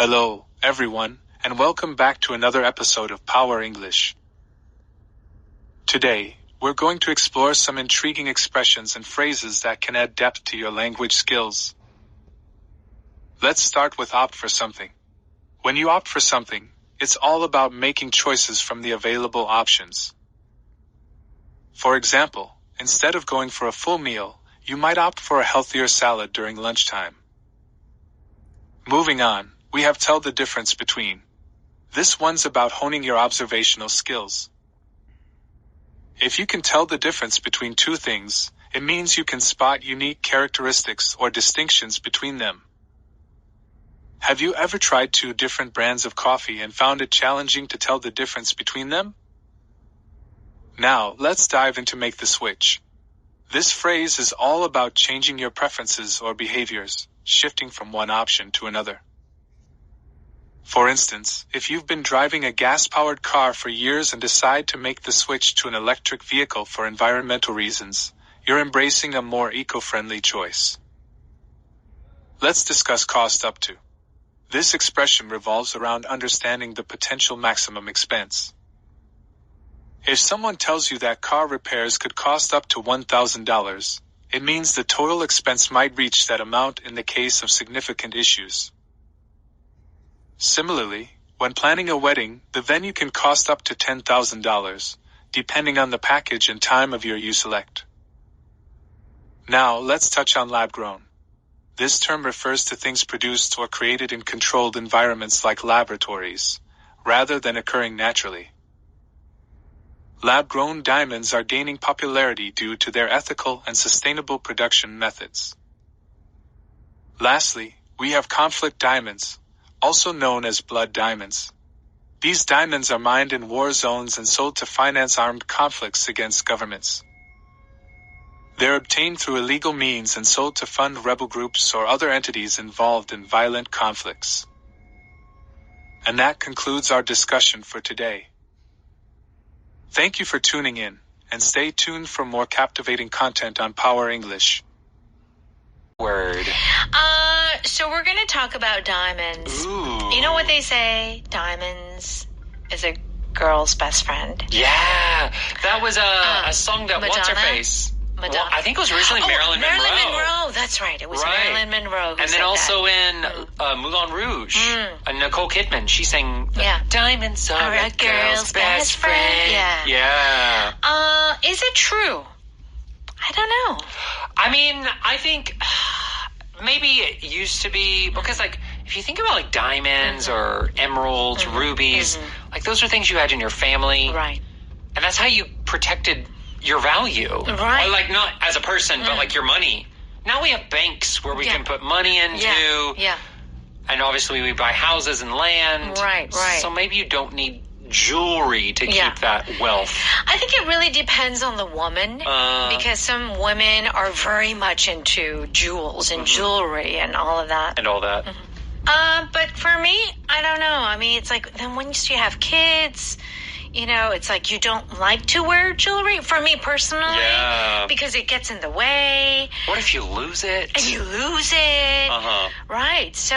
Hello, everyone, and welcome back to another episode of Power English. Today, we're going to explore some intriguing expressions and phrases that can add depth to your language skills. Let's start with opt for something. When you opt for something, it's all about making choices from the available options. For example, instead of going for a full meal, you might opt for a healthier salad during lunchtime. Moving on, we have tell the difference between. This one's about honing your observational skills. If you can tell the difference between two things, it means you can spot unique characteristics or distinctions between them. Have you ever tried two different brands of coffee and found it challenging to tell the difference between them? Now, let's dive into make the switch. This phrase is all about changing your preferences or behaviors, shifting from one option to another. For instance, if you've been driving a gas-powered car for years and decide to make the switch to an electric vehicle for environmental reasons, you're embracing a more eco-friendly choice. Let's discuss cost up to. This expression revolves around understanding the potential maximum expense. If someone tells you that car repairs could cost up to $1,000, it means the total expense might reach that amount in the case of significant issues. Similarly, when planning a wedding, the venue can cost up to $10,000, depending on the package and time of year you select. Now, let's touch on lab-grown. This term refers to things produced or created in controlled environments like laboratories, rather than occurring naturally. Lab-grown diamonds are gaining popularity due to their ethical and sustainable production methods. Lastly, we have conflict diamonds, also known as blood diamonds. These diamonds are mined in war zones and sold to finance armed conflicts against governments. They're obtained through illegal means and sold to fund rebel groups or other entities involved in violent conflicts. And that concludes our discussion for today. Thank you for tuning in, and stay tuned for more captivating content on Power English. Word. So we're going to talk about diamonds. Ooh. You know what they say? Diamonds is a girl's best friend. Yeah, that was a song that Madonna? what's her face? Madonna. Well, I think it was originally Marilyn Monroe. Marilyn Monroe. That's right. It was Right. Marilyn Monroe. Who And said then also that. in Moulin Rouge, Nicole Kidman, she sang Diamonds are a girl's best friend. Yeah. Is it true? I don't know. I mean, I think maybe it used to be, because like, if you think about like diamonds or emeralds, rubies, like those are things you had in your family. Right. And that's how you protected your value. Right. Or like not as a person, but like your money. Now we have banks where we can put money into. Yeah. And obviously we buy houses and land. Right. So maybe you don't need jewelry to keep that wealth. I think it really depends on the woman, because some women are very much into jewels and jewelry and all of that. And all that. But for me, I don't know. I mean, it's like, then once you have kids, you know, it's like you don't like to wear jewelry. For me personally, because it gets in the way. What if you lose it? And you lose it. Right. So,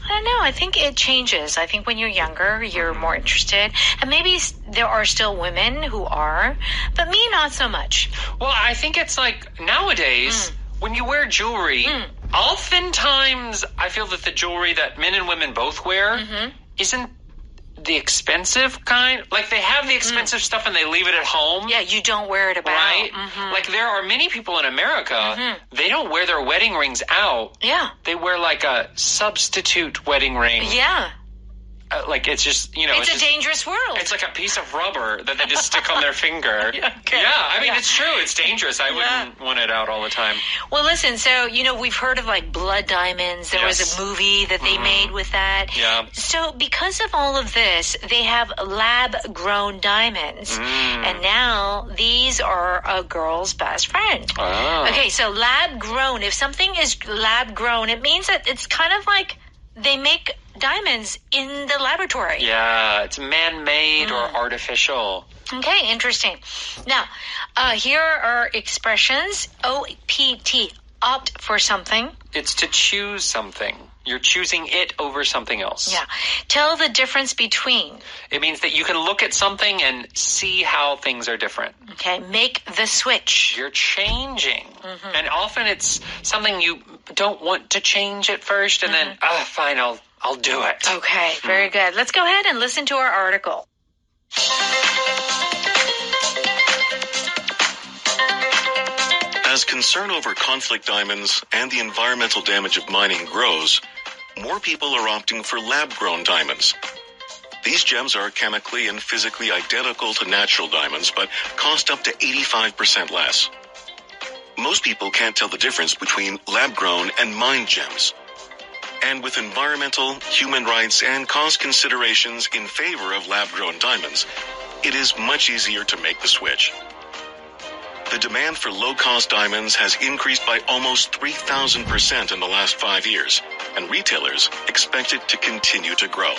I don't know. I think it changes. I think when you're younger, you're more interested. And maybe there are still women who are, but me, not so much. Well, I think it's like nowadays, when you wear jewelry, oftentimes I feel that the jewelry that men and women both wear isn't the expensive kind. Like they have the expensive stuff and they leave it at home. Yeah, you don't wear it about. Right? Like there are many people in America, they don't wear their wedding rings out. Yeah. They wear like a substitute wedding ring. Yeah. Like it's just, you know. It's a dangerous world. It's like a piece of rubber that they just stick on their finger. I mean, it's true. It's dangerous. I wouldn't want it out all the time. Well, listen, so, you know, we've heard of like blood diamonds. There was a movie that they made with that. Yeah. So because of all of this, they have lab-grown diamonds. And now these are a girl's best friend. Oh. Okay, so lab-grown. If something is lab-grown, it means that it's kind of like they make diamonds in the laboratory. Yeah, it's man-made or artificial. Okay, interesting. Now, here are expressions. OPT, opt for something. It's to choose something. You're choosing it over something else. Yeah. Tell the difference between. It means that you can look at something and see how things are different. Okay. Make the switch. You're changing. And often it's something you don't want to change at first, and then, fine, I'll do it. Okay. Very good. Let's go ahead and listen to our article. As concern over conflict diamonds and the environmental damage of mining grows, more people are opting for lab-grown diamonds. These gems are chemically and physically identical to natural diamonds, but cost up to 85% less. Most people can't tell the difference between lab-grown and mined gems. And with environmental, human rights, and cost considerations in favor of lab-grown diamonds, it is much easier to make the switch. The demand for low-cost diamonds has increased by almost 3,000% in the last 5 years, and retailers expect it to continue to grow.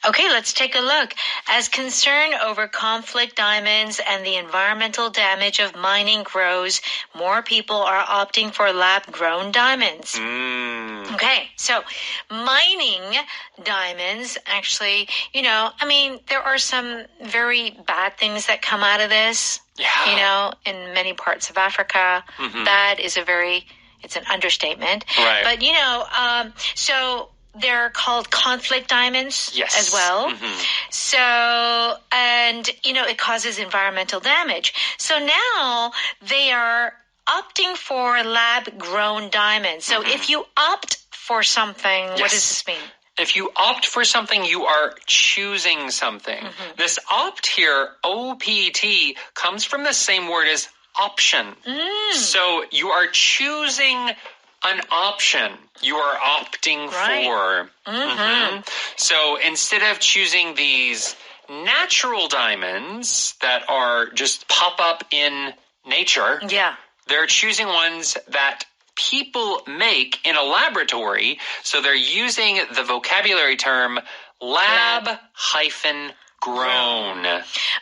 Okay, let's take a look. As concern over conflict diamonds and the environmental damage of mining grows, more people are opting for lab-grown diamonds. Okay, so mining diamonds, actually, there are some very bad things that come out of this. Yeah. In many parts of Africa. Bad is it's an understatement. Right. But, so they're called conflict diamonds as well. So, and, it causes environmental damage. So now they are opting for lab-grown diamonds. So if you opt for something, what does this mean? If you opt for something, you are choosing something. This opt here, O-P-T, comes from the same word as option. So you are choosing an option. You are opting for. So instead of choosing these natural diamonds that are just pop up in nature, they're choosing ones that people make in a laboratory. So they're using the vocabulary term lab-grown.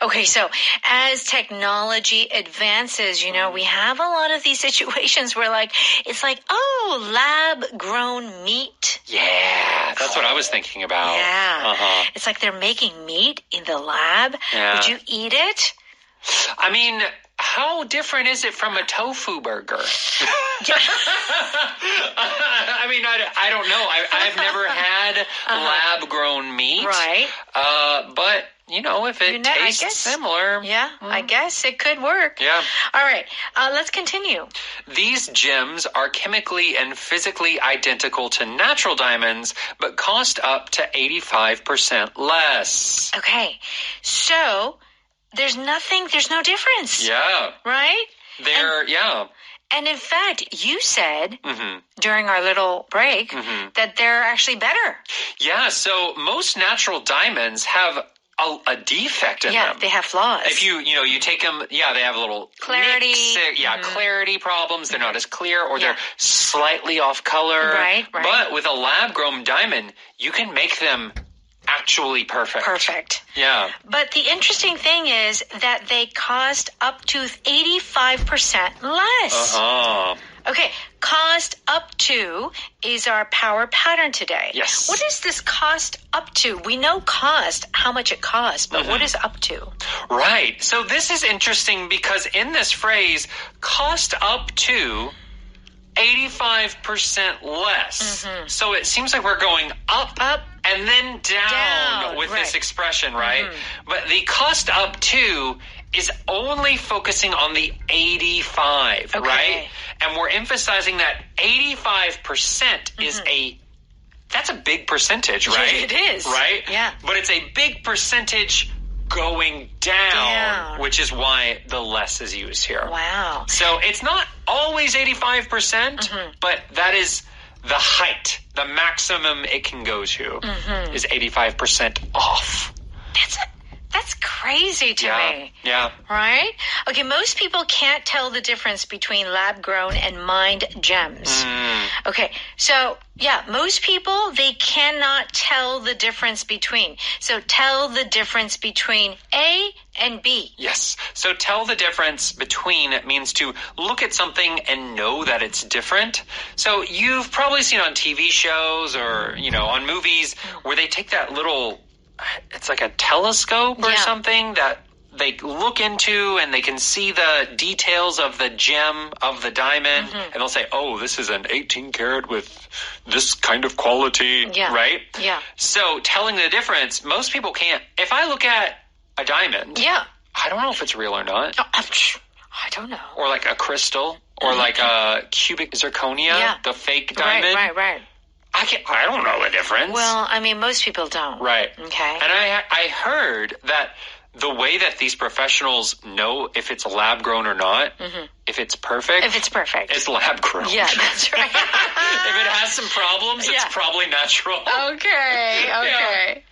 Okay, so as technology advances, we have a lot of these situations where it's like, lab-grown meat. Yeah, that's what I was thinking about. Yeah. It's like they're making meat in the lab. Yeah. Would you eat it? I mean, how different is it from a tofu burger? I mean, I don't know. I've never had lab-grown meat. Right. But, if it tastes similar. Yeah, I guess it could work. Yeah. All right. Let's continue. These gems are chemically and physically identical to natural diamonds, but cost up to 85% less. Okay. So there's no difference. Yeah. Right? And in fact, you said during our little break that they're actually better. Yeah, so most natural diamonds have a defect in them. Yeah, they have flaws. If you take them, they have a little clarity. Clarity problems. They're not as clear, or they're slightly off color. Right. But with a lab-grown diamond, you can make them actually perfect. Perfect. Yeah. But the interesting thing is that they cost up to 85% less. Okay, cost up to is our power pattern today. Yes. What is this cost up to? We know cost, how much it costs, but what is up to? Right. So this is interesting because in this phrase, cost up to 85% less. So it seems like we're going up, and then down with this expression, right? But the cost up to is only focusing on the 85, right? And we're emphasizing that 85% is that's a big percentage, right? It is. Right? Yeah. But it's a big percentage going down, which is why the less is used here. Wow. So it's not always 85%, but that is the height, the maximum it can go to is 85% off. That's crazy to me. Yeah. Right? Okay, most people can't tell the difference between lab-grown and mined gems. Okay, so yeah, most people, they cannot tell the difference between. So tell the difference between A and B. Yes. So tell the difference between means to look at something and know that it's different. So you've probably seen on TV shows or, on movies where they take that little, it's like a telescope or something that they look into and they can see the details of the gem, of the diamond, and they'll say, oh, this is an 18 karat with this kind of quality, right? Yeah. So telling the difference, most people can't. If I look at a diamond, I don't know if it's real or not. Oh, I don't know. Or like a crystal, or like a cubic zirconia, the fake diamond. Right. I don't know the difference. Well, I mean, most people don't. Right. Okay. And I heard that the way that these professionals know if it's lab grown or not, if it's perfect. If it's perfect. It's lab grown. Yeah, that's right. If it has some problems, it's probably natural. Okay.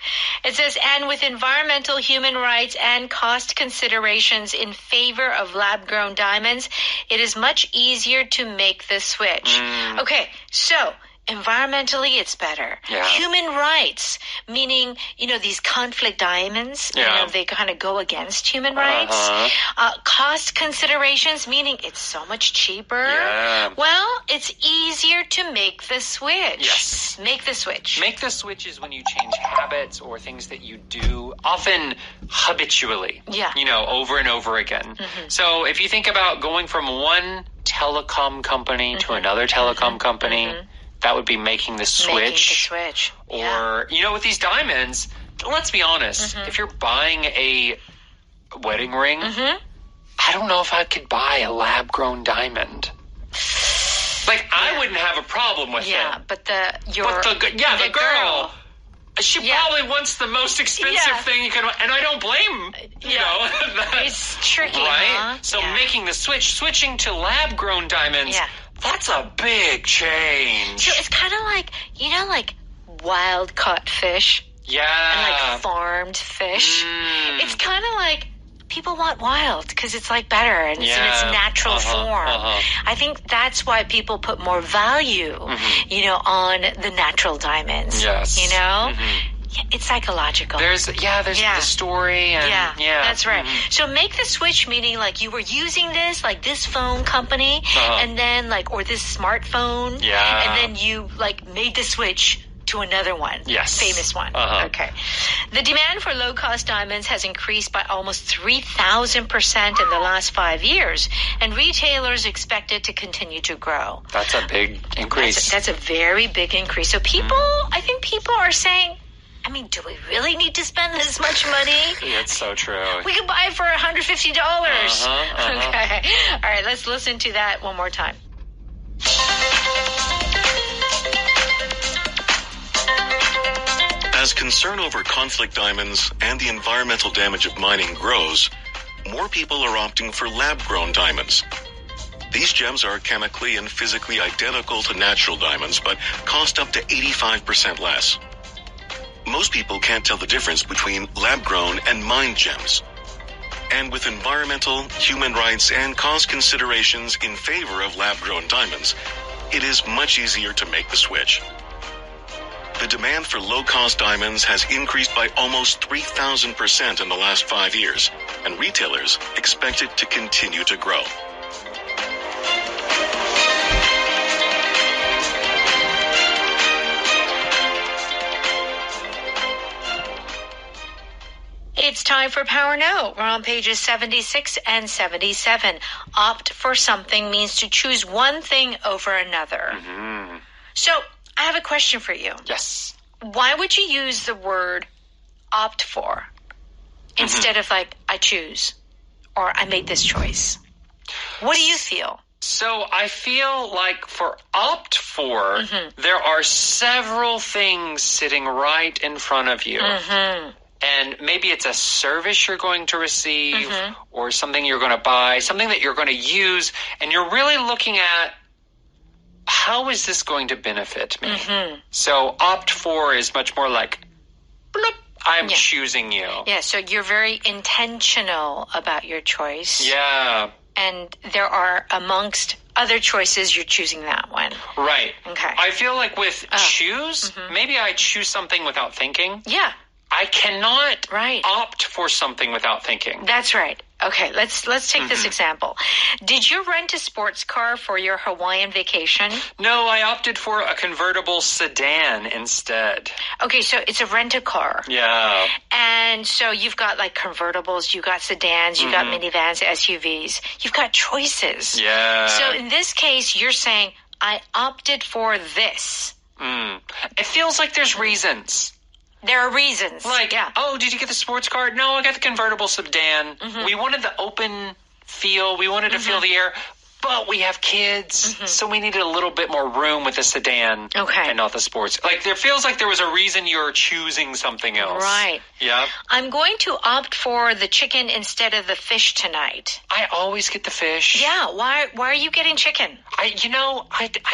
It says, and with environmental, human rights, and cost considerations in favor of lab-grown diamonds, it is much easier to make the switch. Okay, so environmentally, it's better. Yeah. Human rights, meaning, these conflict diamonds, they kind of go against human rights. Cost considerations, meaning it's so much cheaper. Yeah. Well, it's easier to make the switch. Yes. Make the switch. Make the switch is when you change habits or things that you do, often habitually. Yeah. Over and over again. So if you think about going from one telecom company to another telecom company, that would be making the switch. Or, with these diamonds, let's be honest, if you're buying a wedding ring, I don't know if I could buy a lab-grown diamond. Like, I wouldn't have a problem with it. Yeah, but the girl. She probably wants the most expensive thing you can, and I don't blame, that. It's tricky, right? huh? So making the switching to lab-grown diamonds, that's a big change. So it's kind of like, like wild caught fish. Yeah. And like farmed fish. It's kind of like people want wild because it's like better and it's in its natural form. I think that's why people put more value, on the natural diamonds. Yes. It's psychological. There's the story. And, that's right. So make the switch, meaning like you were using this, like this phone company, and then or this smartphone, and then you made the switch to another one. Yes. Famous one. Okay. The demand for low-cost diamonds has increased by almost 3,000% in the last 5 years, and retailers expect it to continue to grow. That's a big increase. That's a very big increase. So I think people are saying, do we really need to spend this much money? It's so true. We could buy it for $150. Okay. All right, let's listen to that one more time. As concern over conflict diamonds and the environmental damage of mining grows, more people are opting for lab-grown diamonds. These gems are chemically and physically identical to natural diamonds, but cost up to 85% less. Most people can't tell the difference between lab-grown and mined gems. And with environmental, human rights, and cost considerations in favor of lab-grown diamonds, it is much easier to make the switch. The demand for low-cost diamonds has increased by almost 3,000% in the last 5 years, and retailers expect it to continue to grow. It's time for Power Note. We're on pages 76 and 77. Opt for something means to choose one thing over another. So, I have a question for you. Yes. Why would you use the word opt for instead of I choose or I made this choice? What do you feel? So I feel like for opt for, there are several things sitting right in front of you. And maybe it's a service you're going to receive or something you're going to buy, something that you're going to use, and you're really looking at how is this going to benefit me? So opt for is much more like, bloop, I'm choosing you. Yeah, so you're very intentional about your choice. Yeah. And there are, amongst other choices, you're choosing that one. Right. Okay. I feel like with choose, maybe I choose something without thinking. Yeah. I cannot opt for something without thinking. That's right. Okay, let's take this example. Did you rent a sports car for your Hawaiian vacation? No, I opted for a convertible sedan instead. Okay, so it's a rent-a-car. Yeah. And so you've got like convertibles, you've got sedans, you've got minivans, SUVs. You've got choices. Yeah. So in this case, you're saying, I opted for this. It feels like there's reasons. There are reasons. Like, oh, did you get the sports car? No, I got the convertible sedan. We wanted the open feel. We wanted to feel the air. But we have kids, so we needed a little bit more room with the sedan and not the sports. Like, there feels like there was a reason you're choosing something else. Right. Yeah. I'm going to opt for the chicken instead of the fish tonight. I always get the fish. Yeah. Why are you getting chicken? I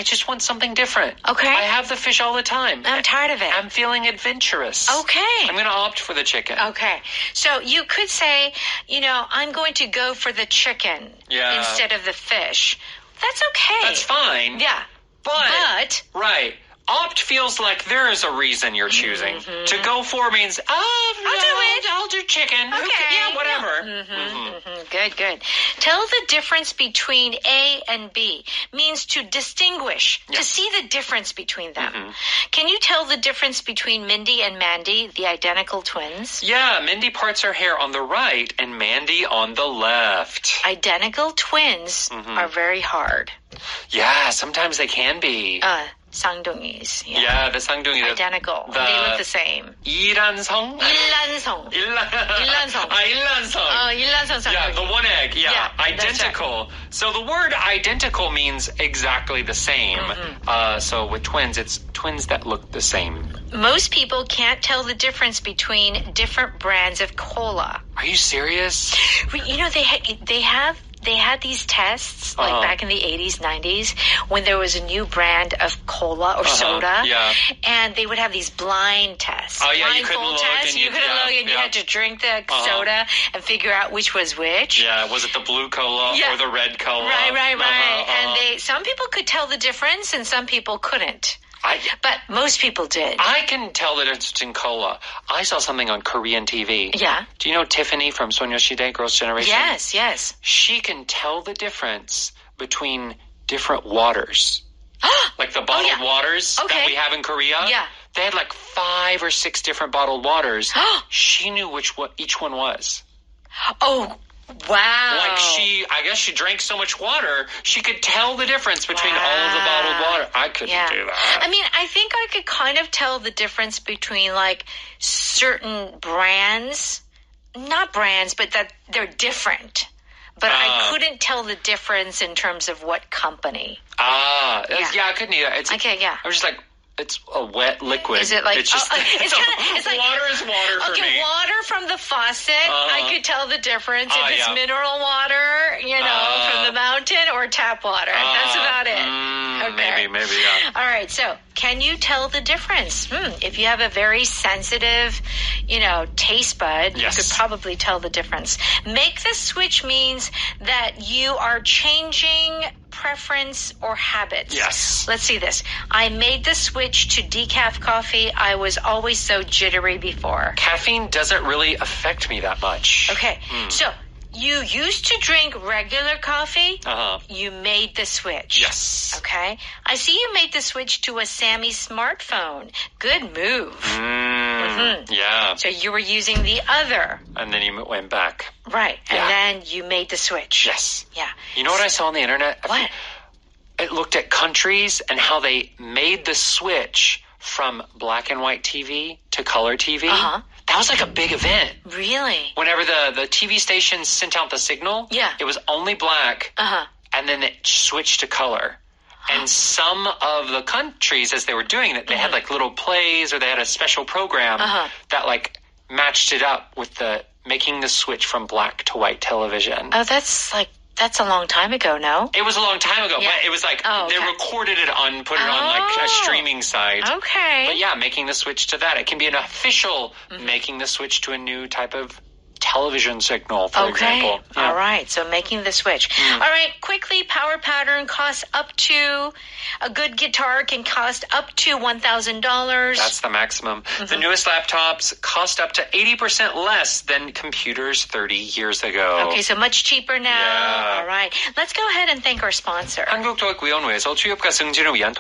just want something different. Okay. I have the fish all the time. I'm tired of it. I'm feeling adventurous. Okay. I'm going to opt for the chicken. Okay. So you could say, I'm going to go for the chicken instead of the fish. That's okay. That's fine. Yeah. But right. Opt feels like there is a reason you're choosing. To go for means, I'll do chicken. Okay. Yeah, whatever. Good. Tell the difference between A and B means to distinguish, to see the difference between them. Can you tell the difference between Mindy and Mandy, the identical twins? Yeah, Mindy parts her hair on the right and Mandy on the left. Identical twins are very hard. Yeah, sometimes they can be. 쌍둥이s. Yeah, the 쌍둥이. Identical. They look the same. 일란성? 일란성. 일란성. 일란성 쌍둥이. Yeah, the one egg. Yeah, identical. Right. So the word identical means exactly the same. So with twins, it's twins that look the same. Most people can't tell the difference between different brands of cola. Are you serious? They had these tests like back in the 80s, 90s when there was a new brand of cola or soda. Yeah. And they would have these blind tests. Oh, yeah, you couldn't look. Tests. You couldn't look and you had to drink the soda and figure out which was which. Yeah, was it the blue cola or the red cola? Right. And some people could tell the difference and some people couldn't. But most people did. I can tell the difference between cola. I saw something on Korean TV. Yeah. Do you know Tiffany from Sonyeoshide, Girls' Generation? Yes. She can tell the difference between different waters. Like the bottled waters that we have in Korea. Yeah. They had like 5 or 6 different bottled waters. She knew which one each one was. Oh, wow. Like I guess she drank so much water, she could tell the difference between all of the bottled water. I couldn't do that. I mean, I think I could kind of tell the difference between like certain brands, not brands, but that they're different. But I couldn't tell the difference in terms of what company. I couldn't either. I was just like, it's a wet liquid. Is it like it's just it's like water is water for me. Okay, water from the faucet. I could tell the difference if it's mineral water, from the mountain, or tap water. That's about it. Okay. Maybe, yeah. All right. So, can you tell the difference? If you have a very sensitive, taste bud, you could probably tell the difference. Make the switch means that you are changing preference or habits. Yes. Let's see this. I made the switch to decaf coffee. I was always so jittery before. Caffeine doesn't really affect me that much. Okay. So you used to drink regular coffee. You made the switch. Yes. Okay. I see you made the switch to a Sammy smartphone. Good move. Yeah. So you were using the other. And then you went back. Right. And then you made the switch. Yes. Yeah. You know what I saw on the internet? What? It looked at countries and how they made the switch from black and white TV to color TV. That was like a big event. Really? Whenever the TV stations sent out the signal, it was only black, and then it switched to color. And some of the countries, as they were doing it, they had like little plays or they had a special program that like matched it up with making the switch from black to white television. Oh, that's like That's a long time ago, no? It was a long time ago, but it was like they recorded it put it on like a streaming site. Okay. But yeah, making the switch to that. It can be an official making the switch to a new type of television signal, for example. Yeah. All right. So making the switch. All right. Quickly, power pattern costs up to, a good guitar can cost up to $1,000. That's the maximum. The newest laptops cost up to 80% less than computers 30 years ago. Okay. So much cheaper now. All right. Let's go ahead and thank our sponsor. 한국도학위원회에서 취업과 승진을 위한